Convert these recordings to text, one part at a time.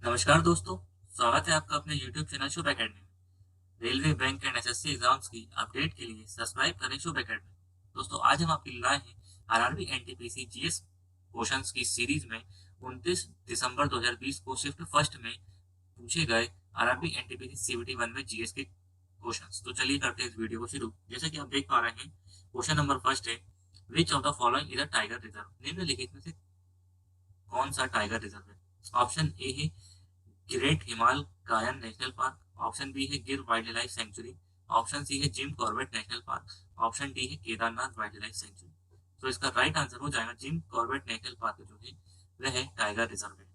नमस्कार दोस्तों। स्वागत है आपका अपने YouTube चैनल शुभ एकेडमी में। Railway, bank and SSC exams की अपडेट के लिए सब्सक्राइब करें शुभ एकेडमी। दोस्तों, आज हम आपके लिए लाए हैं आरआरबी एनटीपीसी जीएस क्वेश्चंस की सीरीज में 29 दिसंबर 2020 को शिफ्ट फर्स्ट में पूछे गए आरआरबी एनटीपीसी सीबीटी 1 में जीएस के क्वेश्चंस। तो चलिए करते हैं इस वीडियो को शुरू। जैसे कि आप देख पा रहे हैं, क्वेश्चन नंबर फर्स्ट है, which of the following is a tiger reserve? निम्नलिखित में से कौन सा टाइगर रिजर्व है? ऑप्शन ए है ग्रेट हिमाल कायन नेशनल पार्क, ऑप्शन बी है Gir wildlife sanctuary, option C है Jim Corbett national park, option D है केदारनाथ वाइल्ड लाइफ सेंचुरी। तो इसका राइट आंसर हो जाएगा जिम कॉर्बेट नेशनल पार्क जो है वह है टाइगर रिजर्व है।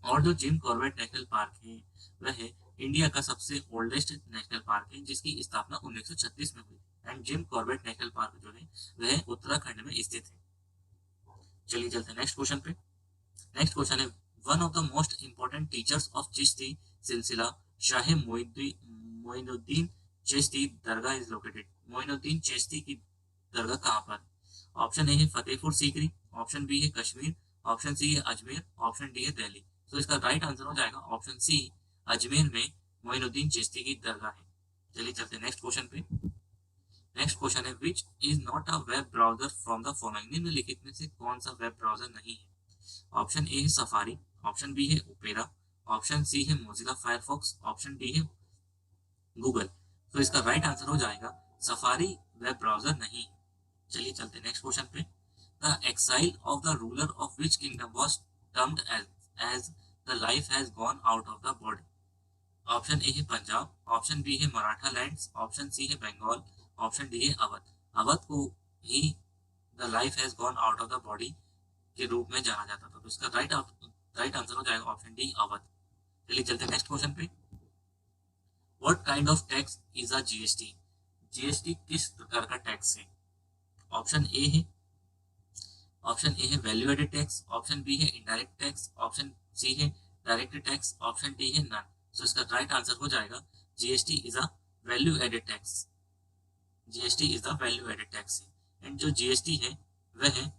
और जो जिम कॉर्बेट नेशनल पार्क है वह है इंडिया का सबसे ओल्डेस्ट नेशनल पार्क है, जिसकी स्थापना 1936 में हुई। And gym Corbett national park जो है वह उत्तराखंड में स्थित है। चलिए चलते हैं नेक्स्ट क्वेश्चन पे। नेक्स्ट क्वेश्चन है, one of the most important teachers of Chishti सिलसिला शाह मोइनुद्दीन चिश्ती दरगाह इज लोकेटेड। मोइनुद्दीन चिश्ती की दरगाह कहाँ पर? ऑप्शन ए है फतेहपुर सीकरी, ऑप्शन बी है कश्मीर, ऑप्शन सी है अजमेर, ऑप्शन डी है दिल्ली। तो इसका राइट आंसर हो जाएगा ऑप्शन सी, अजमेर में मोइनुद्दीन चिश्ती की दरगाह है। चलिए चलते हैं नेक्स्ट क्वेश्चन पे। नेक्स्ट क्वेश्चन है, which is not a web browser from the following? निम्नलिखित में से कौन सा वेब ब्राउजर नहीं है? ऑप्शन ए है सफारी, ऑप्शन बी है ओपेरा, ऑप्शन सी है मोजिला फायरफॉक्स, ऑप्शन डी है गूगल। तो इसका राइट आंसर हो जाएगा सफारी वेब ब्राउजर नहीं है। चलिए चलते नेक्स्ट क्वेश्चन पे। The exile of the ruler of which kingdom was termed as the life has gone out of the body. Option A है पंजाब, ऑप्शन बी है मराठा लैंड्स, ऑप्शन सी है Bengal, option D है अवध। अवध को ही the life has gone out of the body के रूप में जाना जाता था। तो इसका राइट आंसर हो जाएगा ऑप्शन डी अवध। चलिए चलते हैं नेक्स्ट क्वेश्चन पे। What kind of tax is a GST? GST किस प्रकार का टैक्स है? ऑप्शन ए है value added tax, option B है इनडायरेक्ट टैक्स, ऑप्शन सी है डायरेक्ट टैक्स, ऑप्शन डी है नन। तो इसका राइट आंसर हो जाएगा GST is a value added tax. GST is the value added tax है। एंड जो जीएसटी है वह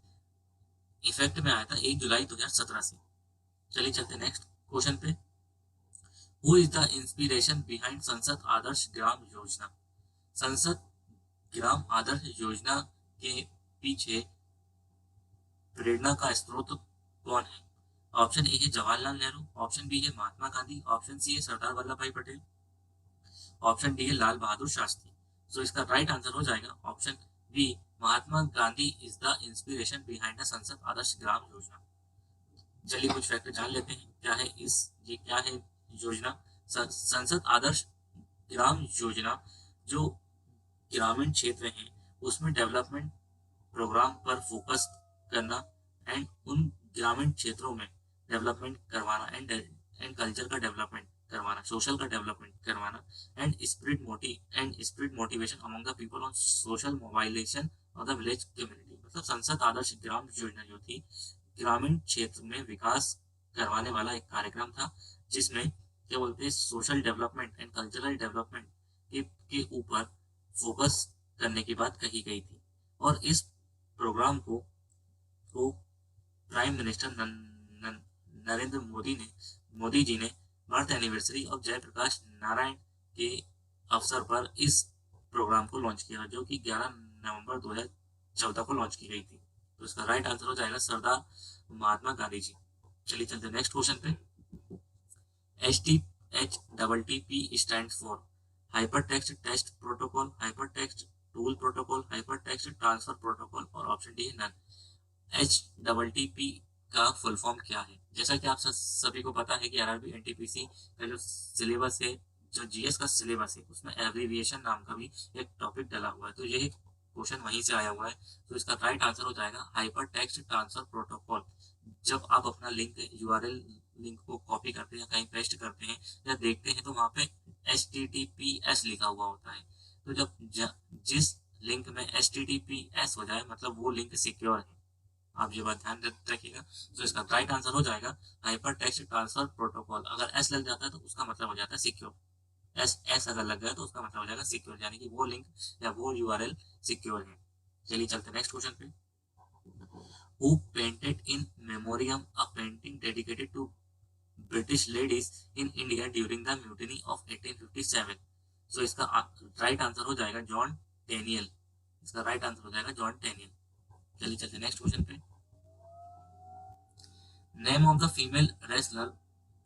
इफेक्ट में आया था 1 जुलाई 2017 से। चलिए चलते नेक्स्ट क्वेश्चन पे। Who is the inspiration behind संसद आदर्श ग्राम योजना? संसद ग्राम आदर्श योजना के पीछे प्रेरणा का स्रोत कौन है? ऑप्शन ए है जवाहरलाल नेहरू, ऑप्शन बी है महात्मा गांधी, ऑप्शन सी है सरदार वल्लभ भाई पटेल, ऑप्शन डी है लाल बहादुर शास्त्री। तो इसका राइट आंसर हो जाएगा option B, Mahatma Gandhi is the inspiration behind the Sansad Adarsh Gram Yojana. चलिए कुछ फैक्ट जान लेते हैं ये क्या है योजना। संसद आदर्श ग्राम योजना जो ग्रामीण क्षेत्र हैं उसमें डेवलपमेंट प्रोग्राम पर फोकस करना एंड उन ग्रामीण क्षेत्रों में डेवलपमेंट करवाना एंड कल्चर का डेवलपमेंट करवाना, सोशल का डेवलपमेंट करवाना and spirit motivation among the people on social mobilisation of the village community. मतलब संसद आदर्श ग्राम योजना जो थी ग्रामीण क्षेत्र में विकास करवाने वाला एक कार्यक्रम था, जिसमें क्या बोलते हैं social development and cultural development के ऊपर फोकस करने की बात कही गई थी। और इस प्रोग्राम को प्राइम मिनिस्टर नरेंद्र मोदी जी ने birth anniversary of Jayaprakash Narayan के अवसर पर इस प्रोग्राम को लॉन्च किया, जो कि 11 नवंबर 2014 को लॉन्च की गई थी। तो इसका राइट आंसर हो जाएगा सरदार महात्मा गांधी जी। चलिए चलते नेक्स्ट क्वेश्चन पे। HTTP stand for hypertext test protocol, hypertext tool protocol, hypertext transfer protocol, और ऑप्शन डी है नन। HTTP का फुल फॉर्म क्या है? जैसा कि आप सभी को पता है कि आरआरबी एनटीपीसी का जो सिलेबस है, जो जीएस का सिलेबस है, उसमें एब्रीविएशन नाम का भी एक टॉपिक डला हुआ है। तो यही क्वेश्चन वहीं से आया हुआ है। तो इसका राइट आंसर हो जाएगा हाइपर टेक्स्ट ट्रांसफर प्रोटोकॉल। जब आप अपना यूआरएल लिंक को कॉपी करते हैं, कहीं पेस्ट करते हैं या देखते हैं, तो वहां पे HTTPS लिखा हुआ होता है। तो जिस लिंक में HTTPS हो जाए मतलब वो लिंक सिक्योर है। आप ये बात ध्यान रखिएगा। तो इसका राइट आंसर हो जाएगा हाइपर टेक्स्ट ट्रांसफर प्रोटोकॉल। अगर एस लग जाता है तो उसका मतलब हो जाता है सिक्योर। एस अगर लग गया तो उसका मतलब हो जाएगा सिक्योर, यानी कि वो लिंक या वो यूआरएल सिक्योर है। चलिए चलते नेक्स्ट क्वेश्चन पे। Who painted in memoriam a painting dedicated to British ladies in India during the mutiny of 1857? So इसका राइट आंसर हो जाएगा जॉन टेनियल। इसका राइट आंसर हो जाएगा जॉन टेनियल। चलिए चलते नेक्स्ट क्वेश्चन पे। Name of the female wrestler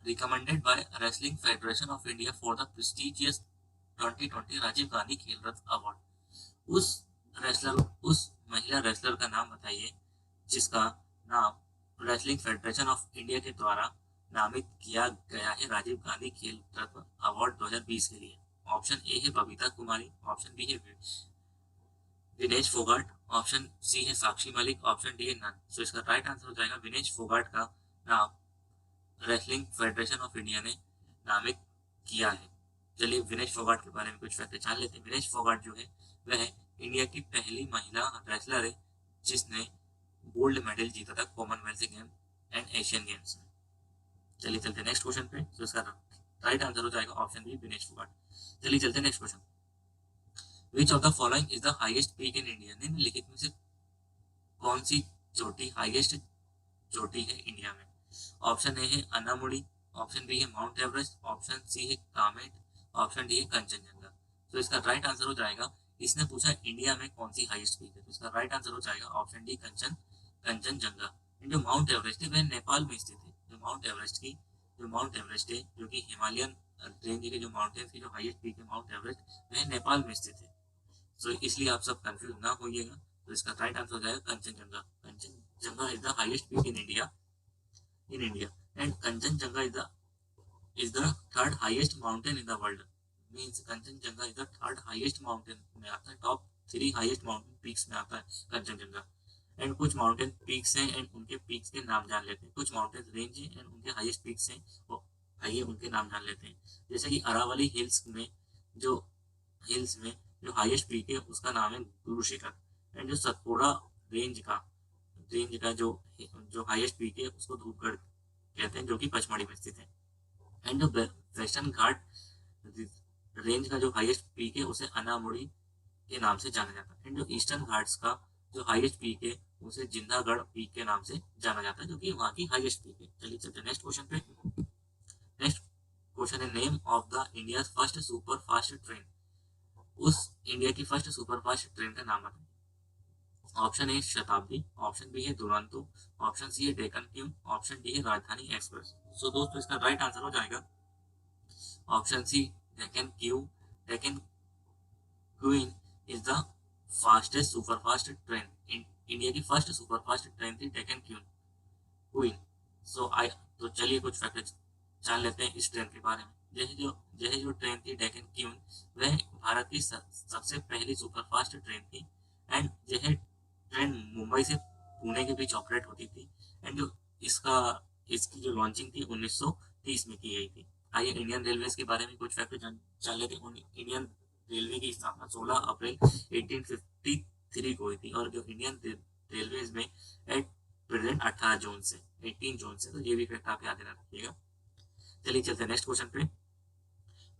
recommended by wrestling federation of India for the prestigious 2020 Rajiv Gandhi Khel Ratna award. उस उस महिला रेसलर का नाम बताइए जिसका नाम रेसलिंग फेडरेशन ऑफ इंडिया के द्वारा नामित किया गया है राजीव गांधी खेल रत्न अवार्ड 2020 के लिए। ऑप्शन ए है बबीता कुमारी, ऑप्शन बी है विनेश फोगाट, ऑप्शन सी है साक्षी मलिक, ऑप्शन डी है नन। सो इसका राइट आंसर हो जाएगा विनेश फोगाट का नाम रेसलिंग फेडरेशन ऑफ इंडिया ने नामित किया है। चलिए विनेश फोगाट के बारे में कुछ फैक्ट जान लेते हैं। विनेश फोगाट जो है वह इंडिया की पहली महिला रेसलर है जिसने गोल्ड मेडल जीता था Commonwealth game and Asian games में। चलिए चलते नेक्स्ट क्वेश्चन पे। तो इसका राइट आंसर हो जाएगा ऑप्शन बी विनेश फोगाट। चलिए चलते next question. Which of the following is the highest peak in India? निम्नलिखित में से कौन सी चोटी हाईएस्ट चोटी है इंडिया में? ऑप्शन ए है अन्नामुड़ी, ऑप्शन बी है माउंट एवरेस्ट, ऑप्शन सी है कामेट, ऑप्शन डी है कंचनजंगा। तो इसका राइट आंसर हो जाएगा, इसने पूछा इंडिया में कौन सी हाईएस्ट पीक है, तो इसका राइट आंसर हो जाएगा ऑप्शन डी कंचनजंगा। जो माउंट एवरेस्ट है वह नेपाल में स्थित है। जो माउंट एवरेस्ट है जो कि हिमालयन रेंज के जो माउंटेन्स की जो हाईएस्ट पीक है माउंट एवरेस्ट, वह नेपाल में स्थित है। तो इसलिए आप सब कंफ्यूज ना होइएगा। तो इसका राइट आंसर हो जाएगा Kanchenjunga. Kanchenjunga is the highest peak in India and Kanchenjunga is the third highest mountain in the world. Means Kanchenjunga is the third highest mountain में आता है, टॉप 3 हाईएस्ट माउंटेन पीक्स में आता है कंचनजंगा। एंड कुछ माउंटेन पीक्स हैं एंड उनके पीक्स के नाम जान लेते हैं। कुछ माउंटेन रेंज हैं एंड उनके हाईएस्ट पीक्स हैं, वो आइए उनके नाम जान लेते हैं। जैसे कि अरावली हिल्स में जो हाईएस्ट पीक है उसका नाम है गुरु शिखर। एंड जो सतपुड़ा रेंज का जो हाईएस्ट पीक है उसको धूपगढ़ कहते हैं, जो कि पचमढ़ी में स्थित है। एंड जो वेस्टर्न घाट रेंज का जो हाईएस्ट पीक है उसे अनामुड़ी के नाम से जाना जाता है। एंड जो ईस्टर्न घाट्स का जो हाईएस्ट पीक है उसे जिंदागढ़ पीक के नाम से जाना जाता है, जो कि वहाँ की हाईएस्ट पीक है। चलिए चलते नेक्स्ट क्वेश्चन पे। नेक्स्ट क्वेश्चन है name of the India first super fast train. उस इंडिया की फर्स्ट सुपर फास्ट ट्रेन का नाम बताइए। ऑप्शन ए शताब्दी, ऑप्शन बी है दुरंतो, ऑप्शन सी है डेक्कन क्वीन, ऑप्शन डी है राजधानी एक्सप्रेस। सो दोस्तों इसका राइट आंसर हो जाएगा option C Deccan Queen is the fastest super fast train. India की फर्स्ट सुपर फास्ट ट्रेन थी डेक्कन क्वीन। तो चलिए कुछ फैक्ट जान लेते हैं इस ट्रेन के बारे में। यह जो ट्रेन थी डेक्कन क्वीन वह भारत की सबसे पहली सुपरफास्ट ट्रेन थी। एंड यह ट्रेन मुंबई से पुणे के बीच ऑपरेट होती थी। एंड जो इसकी जो लॉन्चिंग थी 1930 में की गई थी। आइए इंडियन रेलवेज के बारे में कुछ फैक्ट जान लेते हैं। इंडियन रेलवे की स्थापना 16 अप्रैल 1853 को हुई थी और जो इंडियन रेलवेज में एट प्रेजेंट 18 जून से तो ये भी फैक्ट आप याद रखिएगा। चलिए चलते नेक्स्ट क्वेश्चन पे।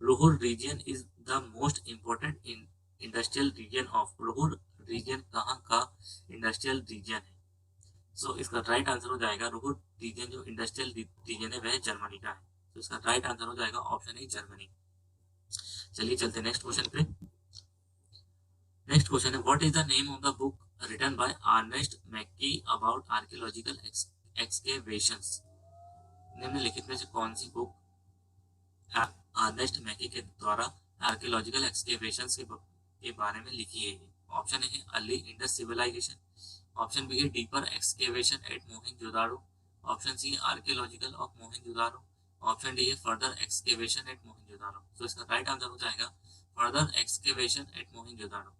Ruhr region is the most important industrial region of. Ruhr region कहाँ का इंडस्ट्रियल रीजन है? सो इसका राइट आंसर हो जाएगा रोहर रीजन जो इंडस्ट्रियल रीजन है वह जर्मनी का है। तो इसका राइट आंसर हो जाएगा ऑप्शन ए जर्मनी। चलिए चलते नेक्स्ट क्वेश्चन पे। नेक्स्ट क्वेश्चन है what is the name of the book written by Ernest Mackay about archaeological excavations. निम्नलिखित में से कौन सी बुक अर्नेस्ट मैक्की के द्वारा आर्कियोलॉजिकल एक्सकेवेशंस के बारे में लिखी है? ऑप्शन ए है early Indus civilisation, option B है deeper excavation at Mohenjodaro, option C है archaeological of Mohenjodaro, option D है फर्दर एक्सकेवेशन एट मोहनजोदारो। तो इसका राइट आंसर हो जाएगा further excavation at Mohenjodaro.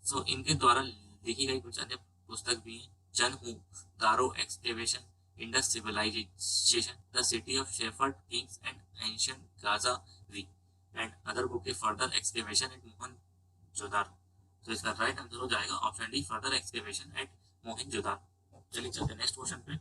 So इनके द्वारा लिखी गई कुछ अन्य पुस्तक भी हैं। Chanhudaro excavation, Indus civilisation, the city of shepherd kings and ancient Gaza V, and other book है फर्दर एक्सकेवेशन एट मोहनजोदारो। तो इसका राइट आंसर हो जाएगा option D further excavation at Mohenjodaro. चलिए चलते नेक्स्ट क्वेश्चन पे।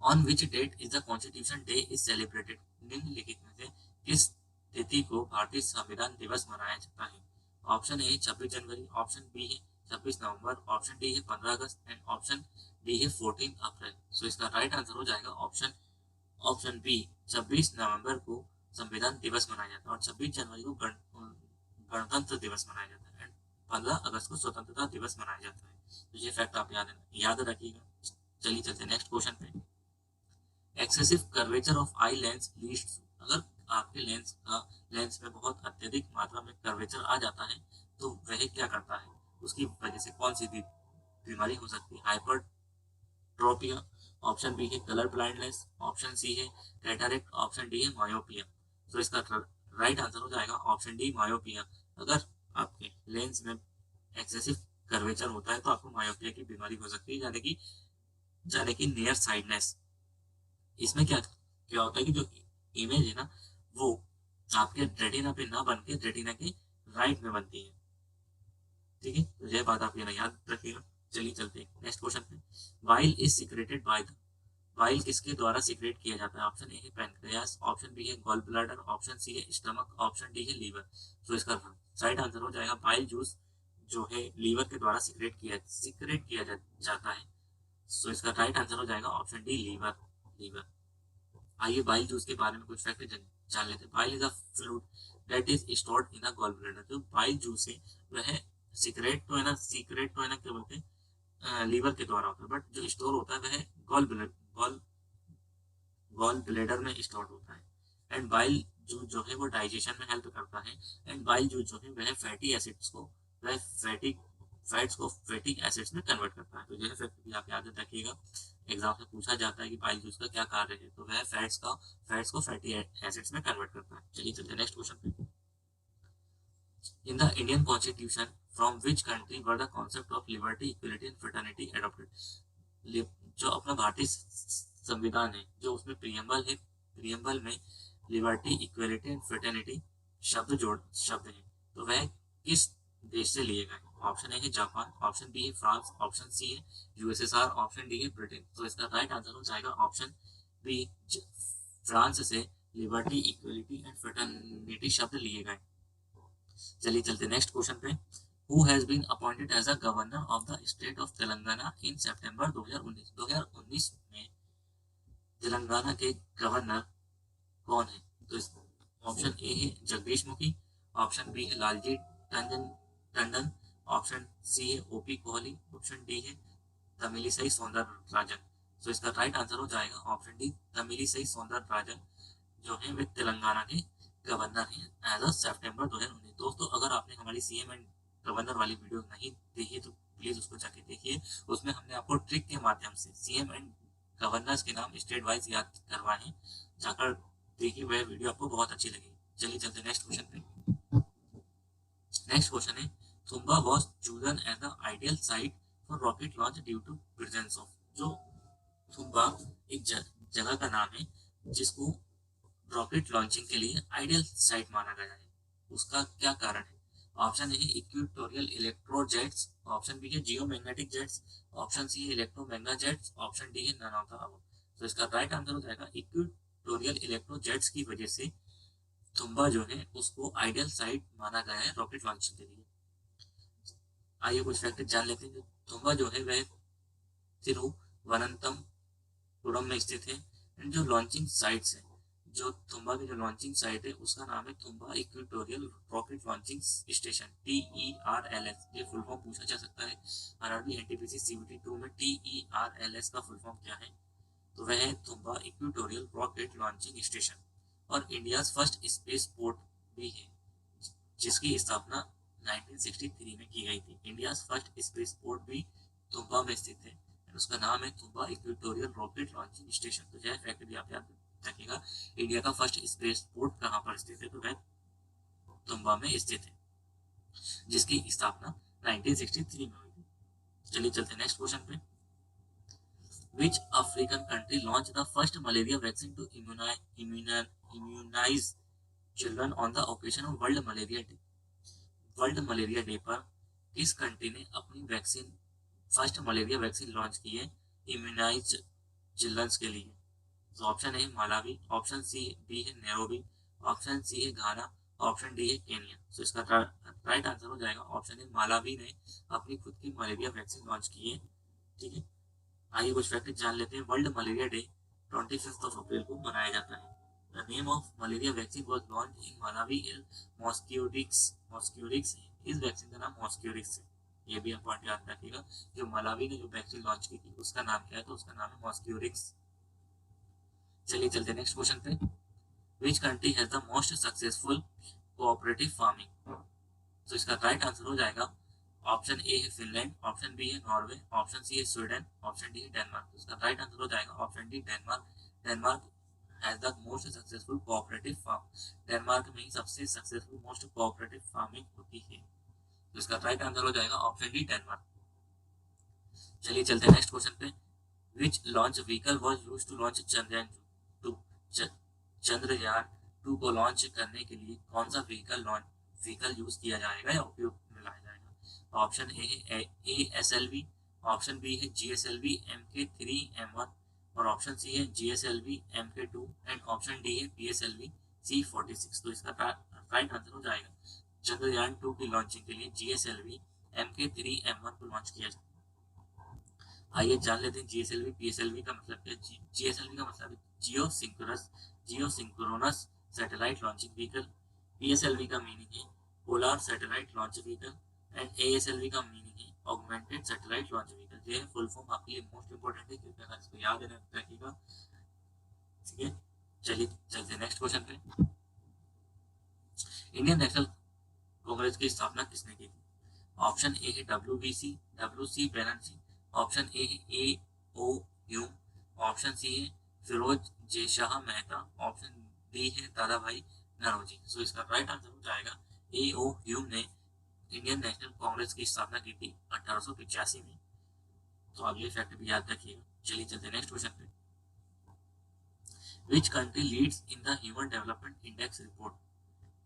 On which date is the constitution day is celebrated. निम्नलिखित में से किस तिथि को भारतीय संविधान दिवस मनाया जाता है? ऑप्शन ए 26 जनवरी, ऑप्शन बी है 26 नवंबर, ऑप्शन डी है 15 अगस्त एंड ऑप्शन डी है 14 अप्रैल। सो इसका राइट आंसर हो जाएगा ऑप्शन ऑप्शन बी 26 नवंबर को संविधान दिवस मनाया जाता है और 26 जनवरी को गणतंत्र दिवस मनाया जाता है एंड 15 अगस्त को स्वतंत्रता दिवस मनाया जाता है। तो ये फैक्ट आप याद रखिएगा। चलिए चलते नेक्स्ट क्वेश्चन पे। Excessive curvature of eye lens leads, अगर आपके लेंस में बहुत अत्यधिक मात्रा में कर्वेचर आ जाता है तो वह क्या करता है, उसकी वजह से कौन सी बीमारी हो सकती है? हाइपरट्रोपिया, ऑप्शन बी है कलर ब्लाइंडनेस, ऑप्शन सी है कैटरेक्ट, ऑप्शन डी है मायोपिया। तो इसका राइट आंसर हो जाएगा ऑप्शन डी मायोपिया। अगर आपके लेंस में एक्सेसिव कर्वेचर होता है तो आपको मायोपिया की बीमारी हो सकती है, यानी कि नियर साइडनेस। इसमें क्या क्या होता है कि जो इमेज है ना वो आपके रेटिना पे ना बन के रेटिना के राइट में बनती है। ठीक है, तो यह बात आप ये याद रखिएगा। चलिए चलते हैं नेक्स्ट क्वेश्चन पे। Bile is secreted by the, bile किसके द्वारा सीक्रेट किया जाता है? ऑप्शन ए है पैनक्रियास, ऑप्शन बी है गॉल ब्लैडर, ऑप्शन सी है स्टमक, ऑप्शन डी है लीवर। तो इसका राइट आंसर हो जाएगा बाइल जूस जो है लीवर के द्वारा सीक्रेट किया जाता है। सो इसका राइट आंसर हो जाएगा ऑप्शन डी लीवर। लीवर। आइए बाइल जूस के बारे में कुछ फैक्ट जान लेते हैं। Bile is a fluid that is stored in a gall bladder. जो बाइल जूस है वह सीक्रेट तो है ना क्या बोलते हैं, लीवर के द्वारा होता है, बट जो स्टोर होता है वह गॉल गॉल ब्लैडर में स्टोर होता है। एंड बाइल जूस जो है वो डाइजेशन में हेल्प करता है। एंड बाइल जूस जो है वह फैट्स को फैटिक एसिड्स में कन्वर्ट करता है। तो यह फैक्ट भी आप याद रखिएगा, एग्जाम से पूछा जाता है कि बाइल जूस का क्या कार्य है, तो वह फैट्स को फैटी एसिड्स में कन्वर्ट करता है। चलिए चलते नेक्स्ट क्वेश्चन पे। In the Indian constitution from which country were the concept of liberty equality and fraternity adopted? जो अपना भारतीय संविधान है, जो उसमें प्रियम्बल में लिबर्टी इक्वलिटी एंड फ्रेटर्निटी शब्द है, तो वह किस देश से लिए गए? ऑप्शन ए है जापान, ऑप्शन बी है फ्रांस, ऑप्शन सी है यूएसएसआर, ऑप्शन डी है ब्रिटेन। तो इसका राइट आंसर हो जाएगा ऑप्शन बी, फ्रांस से लिबर्टी इक्वलिटी एंड फ्रेटर्निटी शब्द लिए गए। चलिए चलते नेक्स्ट क्वेश्चन पे। Who has been appointed as a governor of the state of Telangana in September 2019? 2019 में तेलंगाना के गवर्नर कौन है? तो ऑप्शन ए है जगदीश मुखी, ऑप्शन बी है लालजी टंडन, ऑप्शन सी है ओपी कोहली, ऑप्शन डी है तमिलिसई सौंदरराजन। तो इसका राइट आंसर हो जाएगा ऑप्शन डी तमिलिसई सौंदरराजन, जो है वे तेलंगाना के गवर्नर हैं एज अ सितंबर 2019। दोस्तों अगर आपने हमारी सीएम एंड गवर्नर वाली वीडियो नहीं देखी तो प्लीज उसको जाके देखिए। उसमें हमने आपको ट्रिक के माध्यम से सीएम एंड गवर्नर्स के नाम स्टेट वाइज याद करवाए हैं, जाकर देखिए, वह वीडियो आपको बहुत अच्छी लगेगी। चलिए चलते नेक्स्ट क्वेश्चन पे। नेक्स्ट क्वेश्चन है Thumba was chosen as the ideal site for rocket launch due to presence of. जो थुम्बा एक जगह का नाम है जिसको रॉकेट लॉन्चिंग के लिए आइडियल साइट माना गया है, उसका क्या कारण है? ऑप्शन ए है इक्वेटोरियल इलेक्ट्रोजेट्स, ऑप्शन बी है जियोमैग्नेटिक जेट्स, ऑप्शन सी है इलेक्ट्रोमैग्ना जेट्स, ऑप्शन डी है नन ऑफ द अबव। तो इसका राइट आंसर हो जाएगा इक्वेटोरियल इलेक्ट्रोजेट्स की वजह से थुम्बा जो है उसको आइडियल साइट माना गया है रॉकेट लॉन्चिंग के लिए। आइए कुछ फैक्ट जान लेते हैं। थुम्बा जो है वह तिरुवनंतपुरम में स्थित है एंड जो लॉन्चिंग साइट्स है, जो थुम्बा की जो लॉन्चिंग साइट है उसका नाम है Thumba equatorial rocket launching station, TERLS। ये फुल फॉर्म पूछा जा सकता है आरआरबी एनटीपीसी CBT 2 में, TERLS का फुल फॉर्म क्या है? तो वह है Thumba equatorial rocket launching station. और इंडिया फर्स्ट स्पेस पोर्ट भी है जिसकी स्थापना 1963 में की गई थी। इंडिया फर्स्ट स्पेस पोर्ट भी थुम्बा में स्थित है, उसका नाम है Thumba equatorial rocket launching station. तो यह फैक्ट भी आप याद रखिएगा। इंडिया का फर्स्ट स्पेस पोर्ट कहाँ पर स्थित है? तो वह थुम्बा में स्थित है जिसकी स्थापना 1963 में हुई थी। चलिए चलते नेक्स्ट क्वेश्चन पे। Which African country launched the first malaria vaccine to immunize children on the occasion of World Malaria Day? World malaria day पर किस कंट्री ने अपनी vaccine first malaria vaccine launch की है इम्यूनाइज चिल्ड्रंस के लिए? तो ऑप्शन है मालावी, ऑप्शन सी बी है नैरोबी, ऑप्शन सी है घाना, ऑप्शन डी है केनिया। तो इसका राइट आंसर हो जाएगा ऑप्शन है मालावी ने अपनी खुद की मलेरिया वैक्सीन लॉन्च की है। ठीक है, आइए कुछ फैक्ट जान लेते हैं। वर्ल्ड मलेरिया डे 25 अप्रैल को मनाया जाता है। The name of malaria vaccine was launch in Malawi Mosquirix. इस वैक्सीन का नाम मॉस्क्यूरिक्स है, ये भी आप पॉइंट याद रखिएगा। जो मलावी ने जो वैक्सीन लॉन्च की थी उसका नाम क्या है, तो उसका नाम है मॉस्क्यूरिक्स। चलिए चलते नेक्स्ट क्वेश्चन पे। Which country has the most successful cooperative farming. तो इसका राइट आंसर हो जाएगा ऑप्शन ए है फिनलैंड, ऑप्शन बी है नॉर्वे, ऑप्शन सी है स्वीडन, ऑप्शन डी है डेनमार्क। तो इसका राइट आंसर हो जाएगा option D Denmark. Denmark has the most successful cooperative farm. Denmark में ही सबसे सक्सेसफुल मोस्ट कोऑपरेटिव फार्मिंग होती है। तो इसका राइट आंसर हो जाएगा ऑप्शन डी डेनमार्क। चलिए चलते हैं नेक्स्ट क्वेश्चन पे। Which launch vehicle was use to launch Chandrayaan two. Chandrayaan 2 को लॉन्च करने के लिए कौन सा व्हीकल यूज किया जाएगा या उपयोग में लाया जाएगा। ऑप्शन ए है ASLV, ऑप्शन बी है GSLV Mk3M1 और ऑप्शन सी है GSLV Mk2 and option D है PSLV C46। तो इसका राइट आंसर हो जाएगा चंद्रयान 2 की लॉन्चिंग के लिए GSLV Mk3M1 को लॉन्च किया जाएगा। आइए जान लेते हैं GSLV PSLV का मतलब क्या है। GSLV का मतलब है geosynchronous satellite launching vehicle. PSLV का मीनिंग है polar satellite launch vehicle and ASLV का मीनिंग है ऑगमेंटेड सैटेलाइट लॉन्च व्हीकल। ये फुल फॉर्म आपके लिए मोस्ट इंपोर्टेंट है, कृपया इसको याद रखिएगा। ठीक है, चलिए चलते हैं नेक्स्ट क्वेश्चन पे। इंडियन नेशनल कांग्रेस की स्थापना किसने की थी। ऑप्शन ए है WC बैनर्जी, ऑप्शन ए है AO ह्यूम, ऑप्शन सी है फिरोज जे शाह मेहता, ऑप्शन डी है दादा भाई नौरोजी। सो इसका राइट आंसर हो जाएगा AO ह्यूम ने इंडियन नेशनल कांग्रेस की स्थापना की थी 1885 में। तो आप ये फैक्ट भी याद रखिएगा। चलिए चलते नेक्स्ट क्वेश्चन पे। Which country leads in the human development index report.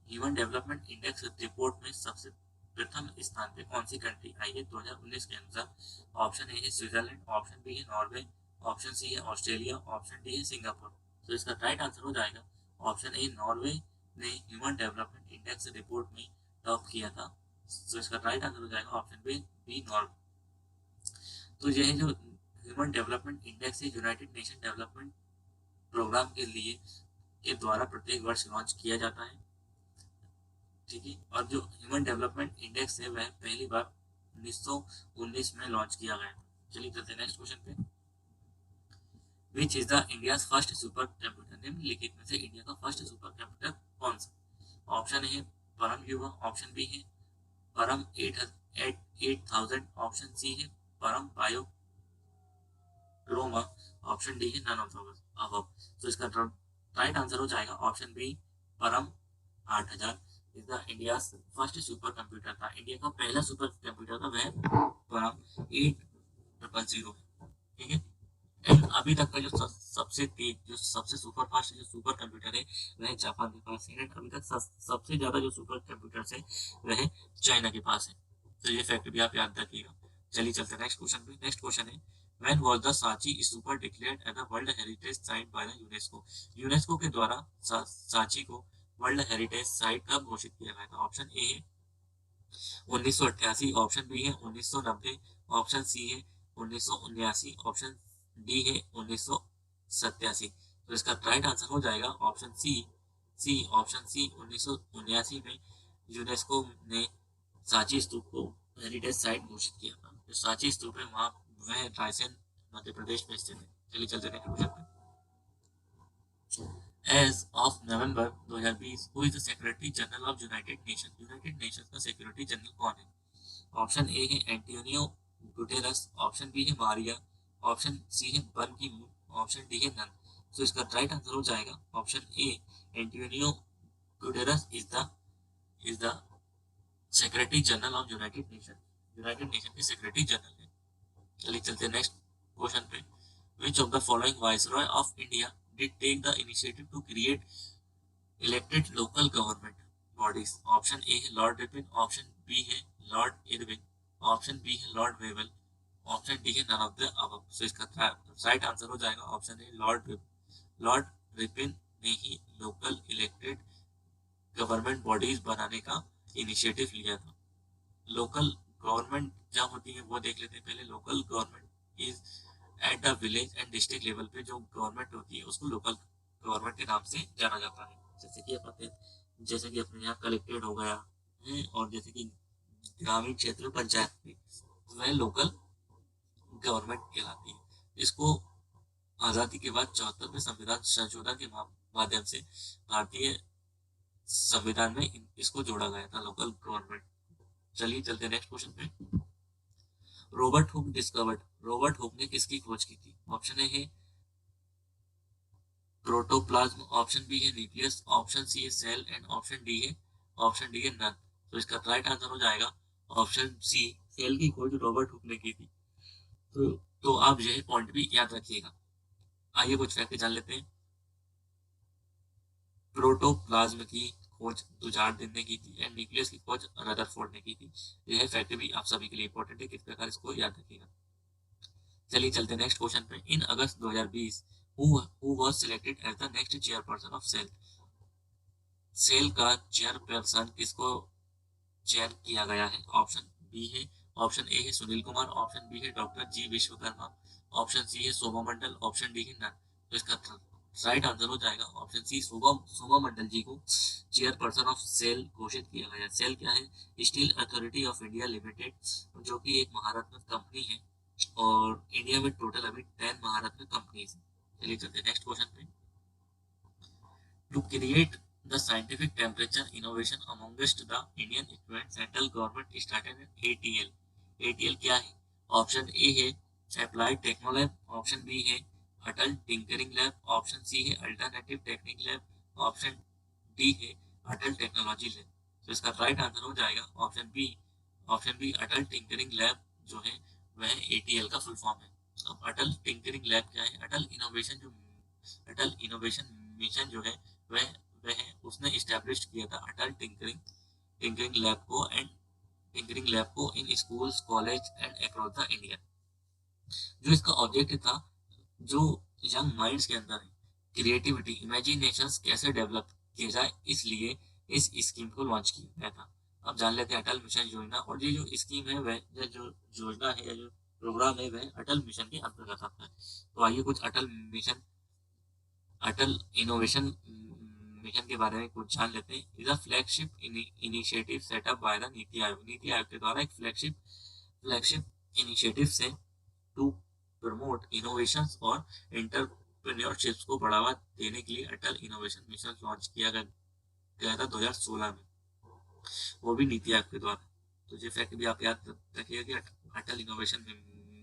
Human development index report में सबसे प्रथम स्थान पे कौन सी कंट्री आई है 2019 के अनुसार। ऑप्शन ए है स्विट्जरलैंड, ऑप्शन बी है नॉर्वे, ऑप्शन सी है ऑस्ट्रेलिया, ऑप्शन डी है सिंगापुर। तो इसका राइट आंसर हो जाएगा ऑप्शन ए नॉर्वे ने ह्यूमन डेवलपमेंट इंडेक्स रिपोर्ट में टॉप किया था। तो इसका राइट आंसर हो जाएगा ऑप्शन बी नॉर्वे। तो यह जो ह्यूमन डेवलपमेंट इंडेक्स है यूनाइटेड नेशन डेवलपमेंट प्रोग्राम के लिए के द्वारा प्रत्येक वर्ष लॉन्च किया जाता है। ठीक है, और जो ह्यूमन डेवलपमेंट इंडेक्स है वह पहली बार 1919 में लॉन्च किया गया। चलिए चलते नेक्स्ट क्वेश्चन पे। Which is the India first super computer. निम्नलिखित में से इंडिया का फर्स्ट सुपर कंप्यूटर कौन सा। ऑप्शन है परम युवा, ऑप्शन बी है परम 8000, ऑप्शन सी है परम बायो क्रोमा, ऑप्शन डी है नन ऑफ द अबव। तो इसका राइट आंसर हो जाएगा ऑप्शन बी परम 8000 is the India first super computer था। इंडिया का पहला सुपर कंप्यूटर था वह परम 8000। ठीक है, एंड अभी तक का जो सबसे तेज जो सबसे सुपर फास्ट जो सुपर कंप्यूटर है वह जापान के पास है। अभी तक सबसे ज्यादा जो सुपर कंप्यूटर है वह चाइना के पास है। तो ये फैक्ट भी आप याद रखिएगा। चलिए चलते हैं नेक्स्ट क्वेश्चन पे। नेक्स्ट क्वेश्चन है when was the Sanchi stupa declared as a world heritage site by the UNESCO. UNESCO के द्वारा सांची को वर्ल्ड हेरिटेज साइट कब घोषित किया गया था। ऑप्शन ए है 1988, ऑप्शन बी है 1990, ऑप्शन सी है 1979, ऑप्शन डी है 1987। तो इसका राइट आंसर हो जाएगा ऑप्शन ऑप्शन सी 1979 में यूनेस्को ने सांची स्तूप को हेरिटेज साइट घोषित किया था। जो सांची स्तूप है वहाँ वह रायसेन मध्य प्रदेश में स्थित है। चलिए चलते हैं क्वेश्चन पे। As of November 2020, who is the Secretary General of United Nations? United Nations का सेक्रेटरी जनरल कौन है। ऑप्शन ए है एंटोनियो गुटेरस, ऑप्शन बी है मारिया, ऑप्शन सी है बन की मून, ऑप्शन डी है नन। तो इसका राइट आंसर हो जाएगा option A Antonio Guterres is the secretary general of United nation. United nation के सेक्रेटरी जनरल है। चलिए चलते हैं नेक्स्ट क्वेश्चन पे। विच of the following viceroy of India did take the initiative to create elected local government bodies। Option A है Lord Ripon, option B है Lord Irwin, option B है Lord Wavell, option D है none of the above. So इसका right answer हो जाएगा option ए Lord Ripon ने ही local elected government bodies बनाने का इनिशिएटिव लिया था। लोकल गवर्नमेंट क्या होती है वो देख लेते हैं पहले। Local government is at the village and district level पे जो गवर्नमेंट होती है उसको लोकल गवर्नमेंट के नाम से जाना जाता है। जैसे कि अपने यहाँ कलेक्ट्रेट हो गया है, और जैसे कि ग्रामीण क्षेत्र पंचायत में, वह लोकल गवर्नमेंट कहलाती है। इसको आजादी के बाद 74वें संविधान संशोधन के माध्यम से भारतीय संविधान में इसको जोड़ा गया था, लोकल गवर्नमेंट। चलिए चलते नेक्स्ट क्वेश्चन पे। Robert Hooke discovered, Robert Hooke ने किसकी खोज की थी? ऑप्शन ए है प्रोटोप्लाज्म, ऑप्शन बी है न्यूक्लियस, ऑप्शन सी है सेल, एंड ऑप्शन डी है नन। तो इसका राइट आंसर हो जाएगा ऑप्शन सी, सेल की खोज रॉबर्ट हुक ने की थी। तो आप यह पॉइंट भी याद रखिएगा। आइए कुछ फैक्ट जान लेते हैं। प्रोटोप्लाज्म की खोज दुजार्डिन ने की थी एंड न्यूक्लियस की खोज रदरफोर्ड ने की थी। यह फैक्ट भी आप सभी के लिए इंपॉर्टेंट है, किस प्रकार इसको याद रखिएगा। चलिए चलते नेक्स्ट क्वेश्चन पे। In August 2020 who was selected as the next chairperson of SAIL, SAIL का चेयरपर्सन किसको चेयर किया गया है? ऑप्शन बी है, ऑप्शन ए है सुनील कुमार, ऑप्शन बी है doctor G Vishwakarma, option C है शोभा मंडल, ऑप्शन डी है नन। तो इसका राइट आंसर हो जाएगा ऑप्शन सी, शोभा मंडल जी को चेयरपर्सन ऑफ सेल घोषित किया गया। सेल क्या है? Steel authority of India limited, जो कि एक महारत्न कंपनी है, और इंडिया में टोटल अभी 10 महारत्न कंपनीज है। चलिए चलते नेक्स्ट क्वेश्चन पे। To create the scientific temperature innovation amongst the Indian equipment, central government started ATL। ATL क्या है? ऑप्शन ए है applied techno lab, option B है Atal tinkering lab, option C है alternative technique lab, option D है Atal technology lab. तो इसका right answer हो जाएगा ऑप्शन बी अटल टिंकरिंग लैब जो है वह ATL का फुल फॉर्म है। अब अटल टिंकरिंग लैब क्या है? अटल इनोवेशन मिशन जो है वह उसने इस्टेब्लिश किया था अटल टिंकरिंग लैब को इन schools, college and across the India. जो इसका ऑब्जेक्ट था, जो यंग माइंड्स के अंदर क्रिएटिविटी, इमेजिनेशंस कैसे डेवलप किए जाए, इसलिए इस स्कीम को लॉन्च किया गया था। अब जान लेते हैं अटल मिशन योजना। और ये जो स्कीम है वह जो योजना है या जो प्रोग्राम है वह अटल मिशन के अंतर्गत आता है। तो आइए कुछ अटल इनोवेशन मिशन के बारे में कुछ जान लेते हैं। Is a flagship initiative setup by the NITI Aayog. NITI Aayog के द्वारा एक फ्लैगशिप इनिशिएटिव से टू प्रमोट इनोवेशंस और एंटरप्रेन्योरशिप को बढ़ावा देने के लिए अटल इनोवेशन मिशन लॉन्च किया गया था 2016 में, वो भी नीति आयोग के द्वारा। तो ये फैक्ट भी आप याद रखिएगा कि अटल इनोवेशन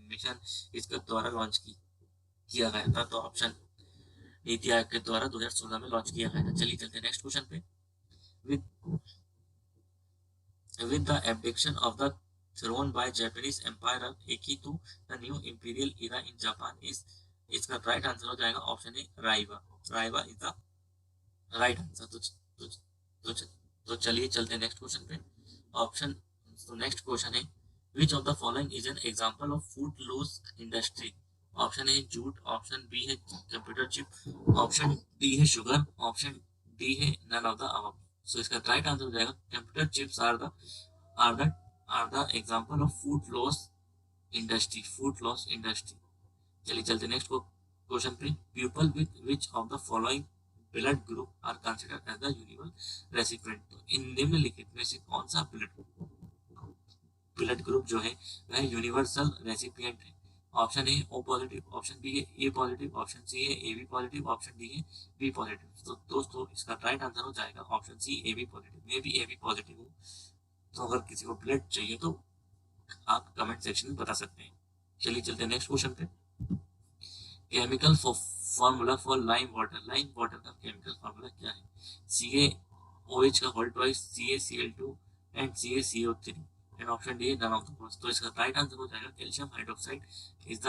मिशन इसके द्वारा लॉन्च किया गया था। तो ऑप्शन नीति आयोग के द्वारा 2016 में लॉन्च किया गया था। चलिए चलते नेक्स्ट क्वेश्चन पे। with the abdication of the throne by Japanese Empire Akihito, the new imperial era in Japan is, इसका राइट आंसर हो जाएगा option A Raiwa. Raiwa is the right answer. तो चलिए चलते हैं नेक्स्ट क्वेश्चन पे। Next question है which of the following is an example of footloose industry. Option A jute, option B है कंप्यूटर चिप, ऑप्शन डी है sugar, option D है none of the above. So इसका right answer हो जाएगा computer chips are the example of footloose industry. चलिए चलते next question पे। People with which of the following blood group are considered as the universal recipient. तो इन निम्नलिखित में से कौन सा ब्लड ग्रुप जो है वह यूनिवर्सल रेसिपिएंट है? Option A O positive, option B है ए पॉजिटिव, ऑप्शन सी है A B positive, option D है बी पॉजिटिव। तो दोस्तों इसका राइट आंसर हो जाएगा option C A B positive. मैं भी ए बी पॉजिटिव हूँ, तो अगर किसी को ब्लड चाहिए तो आप कमेंट सेक्शन में बता सकते हैं। चलिए चलते हैं नेक्स्ट क्वेश्चन पे। Chemical formula for lime water का केमिकल फॉर्मूला क्या है? CaOH का whole twice, CaCl2 and CaCO3 and option D none of the above. तो इसका राइट आंसर हो जाएगा calcium hydroxide is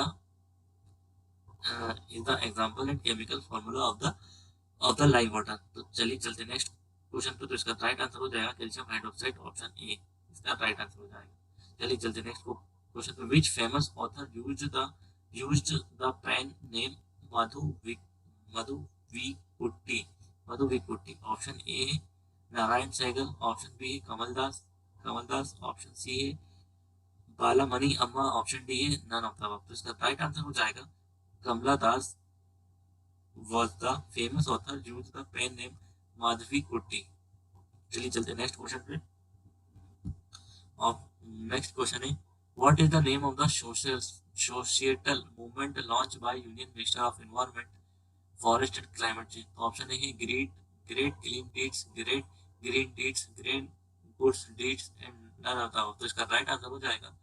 the example and chemical formula of the lime water. तो चलिए चलते नेक्स्ट क्वेश्चन पे। तो इसका राइट आंसर हो जाएगा कैल्शियम हाइड्रोक्साइड, ऑप्शन ए इसका राइट आंसर हो जाएगा। चलिए चलते नेक्स्ट क्वेश्चन पे। Which famous author used the pen name Madhavikutty. Option A है नारायण सहगल, ऑप्शन बी है कमलदास, ऑप्शन सी है बालामणि अम्मा, ऑप्शन डी है नन ऑफ द अबव। तो इसका राइट आंसर हो जाएगा कमला दास was the famous author used the pen name Madhavi कुट्टी। चलिए चलते नेक्स्ट क्वेश्चन पे। और नेक्स्ट क्वेश्चन है what is the name of the societal movement launch by union minister of environment forest and climate change. तो option है great great clean deeds, great green deeds, green goods deeds and none of the. तो इसका right answer हो जाएगा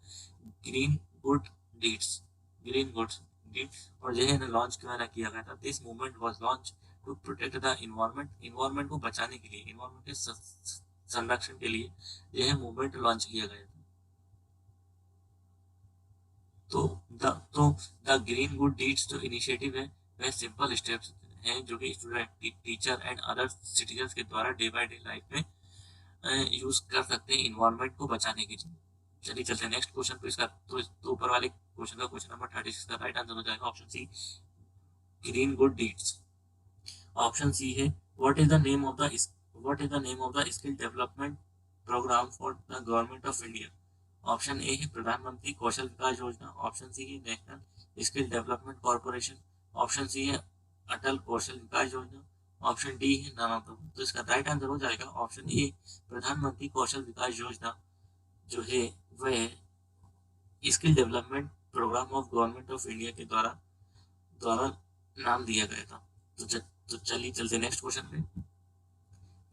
green good deeds, green goods deeds. और जो है launch क्यों ना किया गया था, this movement was launch to protect the environment, environment को बचाने के लिए, इन्वायरमेंट के संरक्षण के लिए यह मूवमेंट लॉन्च किया गया था। तो द ग्रीन गुड डीड्स जो इनिशिएटिव है वह सिंपल स्टेप्स हैं जो कि student, teacher and other citizen के द्वारा डे बाय डे लाइफ में यूज कर सकते हैं इन्वायरमेंट को बचाने के लिए। चलिए चलते हैं नेक्स्ट क्वेश्चन पे। इसका तो ऊपर वाले क्वेश्चन का क्वेश्चन नंबर 36 का राइट आंसर हो जाएगा option C green good deeds. Option C है what is the name of the skill development program for the government of India. Option A है प्रधानमंत्री कौशल विकास योजना, ऑप्शन सी है national skill development corporation, option C है Atal Kaushal Vikas Yojana, option D है none of the. तो इसका right answer हो जाएगा option ए प्रधानमंत्री कौशल विकास योजना जो है वह skill development program of government of India के द्वारा नाम दिया गया था। तो चलिए चलते नेक्स्ट क्वेश्चन पे।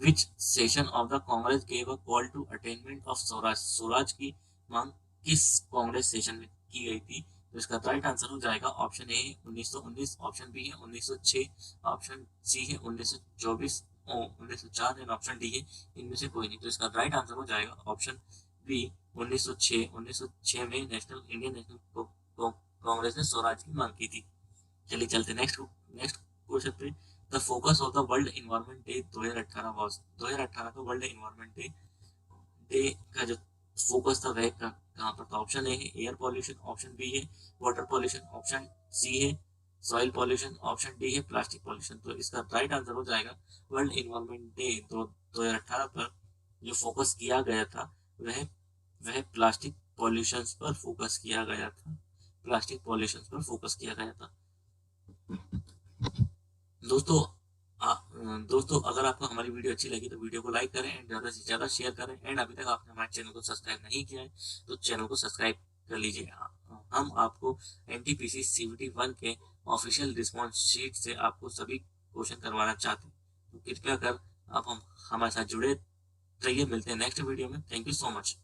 Which session of the Congress gave a call to attainment of swaraj. Swaraj की मांग किस कांग्रेस सेशन में की गई थी। तो इसका राइट आंसर हो जाएगा ऑप्शन ए 1919, ऑप्शन बी है 1906, ऑप्शन सी है 1924, 1904 एंड ऑप्शन डी है इनमें से कोई नहीं। तो इसका राइट आंसर हो जाएगा ऑप्शन बी 1906। 1906 में इंडियन नेशनल कांग्रेस ने स्वराज की मांग की थी। चलिए चलते नेक्स्ट क्वेश्चन पे। The focus of the world environment day 2018 was. 2018 का वर्ल्ड इन्वायरमेंट डे का जो फोकस था वह कहाँ पर था। ऑप्शन ए है एयर पॉल्यूशन, ऑप्शन बी है वाटर पॉल्यूशन, ऑप्शन सी है सॉइल पॉल्यूशन, ऑप्शन डी है प्लास्टिक पॉल्यूशन। तो इसका राइट आंसर हो जाएगा वर्ल्ड इन्वायरमेंट डे 2018 पर जो फोकस किया गया था वह प्लास्टिक पॉल्यूशन पर फोकस किया गया था, प्लास्टिक पॉल्यूशन पर फोकस किया गया था। दोस्तों दोस्तों अगर आपको हमारी वीडियो अच्छी लगी तो वीडियो को लाइक करें एंड ज़्यादा से ज़्यादा शेयर करें एंड अभी तक आपने हमारे चैनल को सब्सक्राइब नहीं किया है तो चैनल को सब्सक्राइब कर लीजिए। हम आपको एनटीपीसी सीवीटी 1 के ऑफिशियल रिस्पॉन्स शीट से आपको सभी क्वेश्चन करवाना चाहते हैं, तो कृपया कर आप हमारे साथ जुड़े रहिए। मिलते हैं नेक्स्ट वीडियो में। Thank you so much.